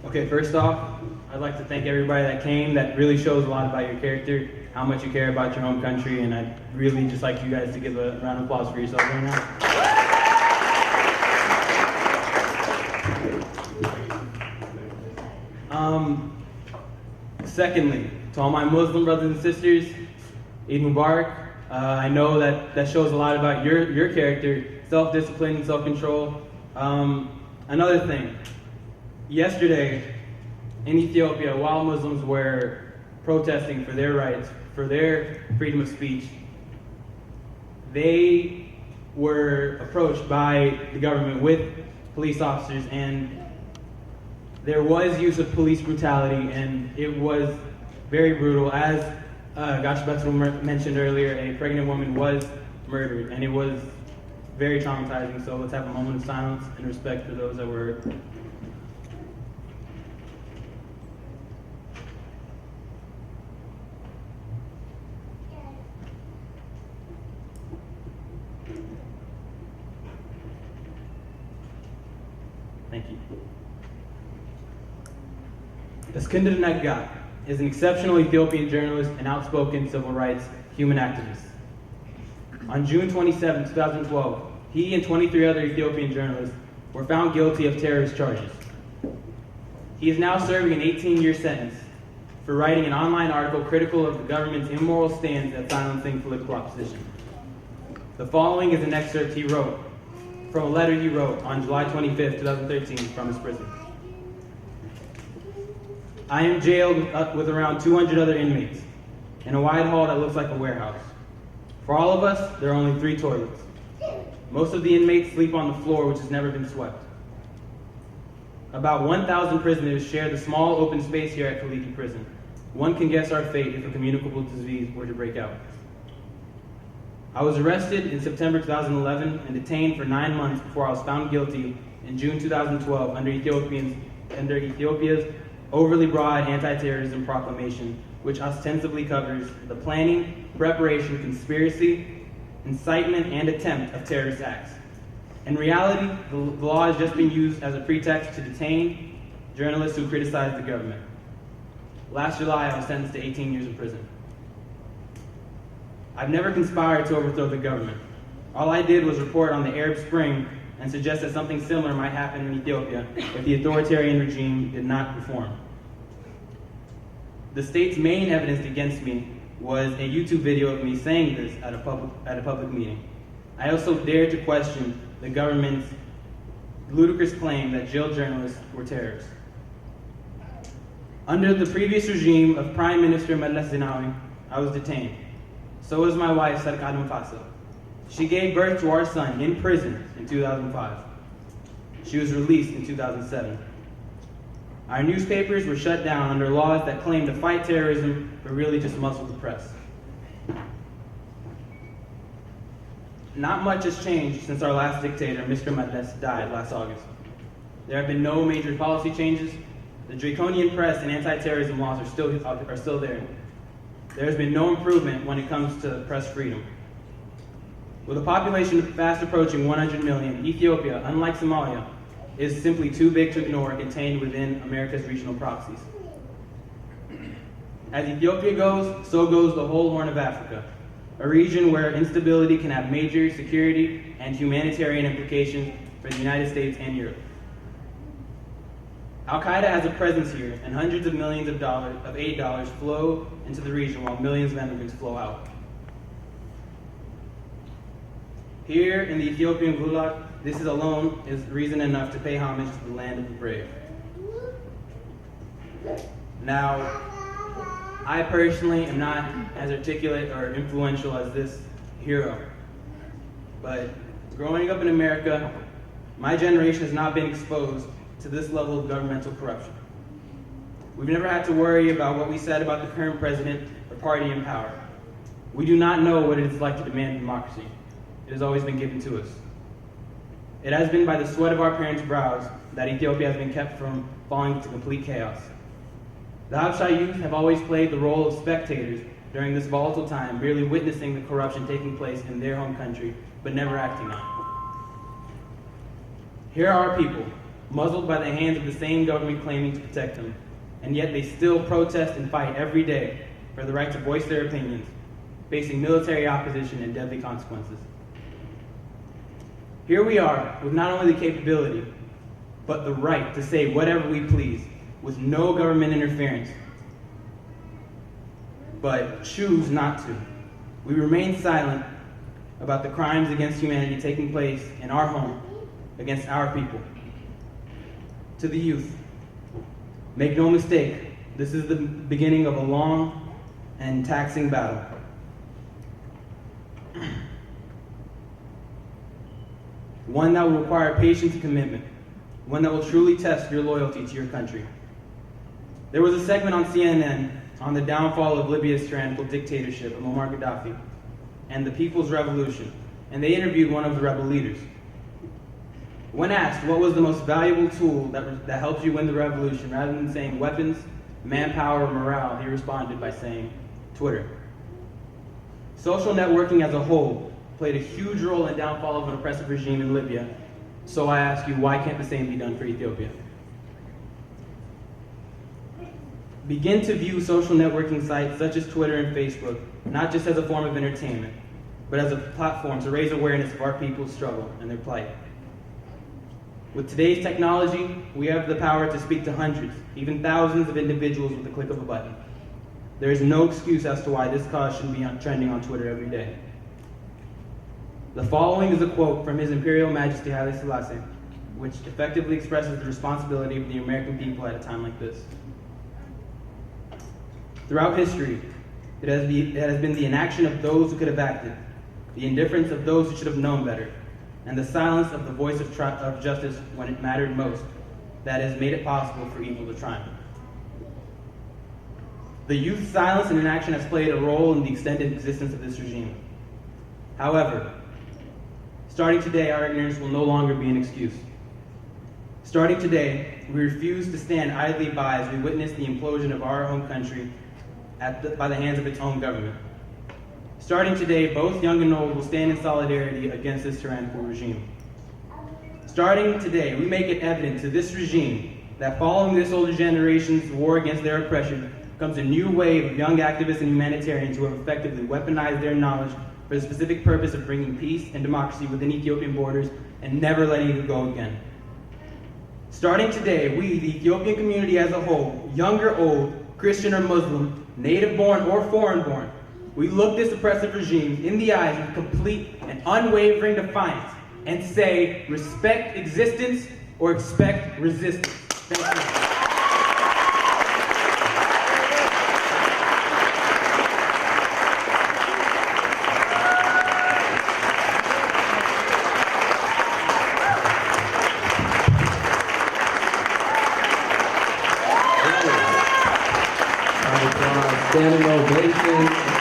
Okay, first off, I'd like to thank everybody that came. That really shows a lot about your character, how much you care about your home country, and I'd really just like you guys to give a round of applause for yourselves right now. Secondly, to all my Muslim brothers and sisters, Eid Mubarak. I know that shows a lot about your character, self-discipline, self-control. Another thing, yesterday in Ethiopia, while Muslims were protesting for their rights, for their freedom of speech, they were approached by the government with police officers, and there was use of police brutality, and it was very brutal. As Gash Betzal mentioned earlier, a pregnant woman was murdered, and it was very traumatizing. So let's have a moment of silence and respect for those that were hurt. Thank you. Eskinder Nega is an exceptional Ethiopian journalist and outspoken civil rights human activist. On June 27, 2012, he and 23 other Ethiopian journalists were found guilty of terrorist charges. He is now serving an 18-year sentence for writing an online article critical of the government's immoral stance at silencing political opposition. The following is an excerpt he wrote from a letter he wrote on July 25, 2013 from his prison. I am jailed with around 200 other inmates in a wide hall that looks like a warehouse. For all of us, there are only 3 toilets. Most of the inmates sleep on the floor, which has never been swept. About 1,000 prisoners share the small open space here at Kaliki Prison. One can guess our fate if a communicable disease were to break out. I was arrested in September 2011 and detained for 9 months before I was found guilty in June 2012 under Ethiopia's overly broad anti-terrorism proclamation, which ostensibly covers the planning, preparation, conspiracy, incitement, and attempt of terrorist acts. In reality, the law has just been used as a pretext to detain journalists who criticize the government. Last July, I was sentenced to 18 years in prison. I've never conspired to overthrow the government. All I did was report on the Arab Spring and suggest that something similar might happen in Ethiopia if the authoritarian regime did not reform. The state's main evidence against me was a YouTube video of me saying this at a public meeting. I also dared to question the government's ludicrous claim that jailed journalists were terrorists. Under the previous regime of Prime Minister Meles Zenawi, I was detained. So was my wife, Sarkad Mufasa. She gave birth to our son in prison in 2005. She was released in 2007. Our newspapers were shut down under laws that claimed to fight terrorism, but really just muzzled the press. Not much has changed since our last dictator, Mr. Meles, died last August. There have been no major policy changes. The draconian press and anti-terrorism laws are still there. There has been no improvement when it comes to press freedom. With a population fast approaching 100 million, Ethiopia, unlike Somalia, is simply too big to ignore, contained within America's regional proxies. As Ethiopia goes, so goes the whole Horn of Africa, a region where instability can have major security and humanitarian implications for the United States and Europe. Al-Qaeda has a presence here, and hundreds of millions of aid dollars flow into the region while millions of immigrants flow out. Here in the Ethiopian Gulag, this is alone is reason enough to pay homage to the land of the brave. Now, I personally am not as articulate or influential as this hero, but growing up in America, my generation has not been exposed to this level of governmental corruption. We've never had to worry about what we said about the current president or party in power. We do not know what it is like to demand democracy. It has always been given to us. It has been by the sweat of our parents' brows that Ethiopia has been kept from falling into complete chaos. The Habesha youth have always played the role of spectators during this volatile time, merely witnessing the corruption taking place in their home country, but never acting on it. Here are our people, muzzled by the hands of the same government claiming to protect them, and yet they still protest and fight every day for the right to voice their opinions, facing military opposition and deadly consequences. Here we are, with not only the capability, but the right to say whatever we please, with no government interference, but choose not to. We remain silent about the crimes against humanity taking place in our home, against our people. To the youth, make no mistake, this is the beginning of a long and taxing battle. One that will require patience and commitment, one that will truly test your loyalty to your country. There was a segment on CNN on the downfall of Libya's tyrannical dictatorship of Muammar Gaddafi and the People's Revolution, and they interviewed one of the rebel leaders. When asked what was the most valuable tool that helped you win the revolution, rather than saying weapons, manpower, or morale, he responded by saying, Twitter. Social networking as a whole played a huge role in the downfall of an oppressive regime in Libya, so I ask you, why can't the same be done for Ethiopia? Begin to view social networking sites such as Twitter and Facebook not just as a form of entertainment, but as a platform to raise awareness of our people's struggle and their plight. With today's technology, we have the power to speak to hundreds, even thousands of individuals with the click of a button. There is no excuse as to why this cause shouldn't be trending on Twitter every day. The following is a quote from His Imperial Majesty Haile Selassie, which effectively expresses the responsibility of the American people at a time like this. Throughout history, it has been the inaction of those who could have acted, the indifference of those who should have known better, and the silence of the voice of justice when it mattered most that has made it possible for evil to triumph. The youth's silence and inaction has played a role in the extended existence of this regime. However, starting today, our ignorance will no longer be an excuse. Starting today, we refuse to stand idly by as we witness the implosion of our home country by the hands of its own government. Starting today, both young and old will stand in solidarity against this tyrannical regime. Starting today, we make it evident to this regime that following this older generation's war against their oppression comes a new wave of young activists and humanitarians who have effectively weaponized their knowledge for the specific purpose of bringing peace and democracy within Ethiopian borders and never letting it go again. Starting today, we, the Ethiopian community as a whole, young or old, Christian or Muslim, native-born or foreign-born, we look this oppressive regime in the eyes with complete and unwavering defiance and say, respect existence or expect resistance. Thank you. Standing ovation.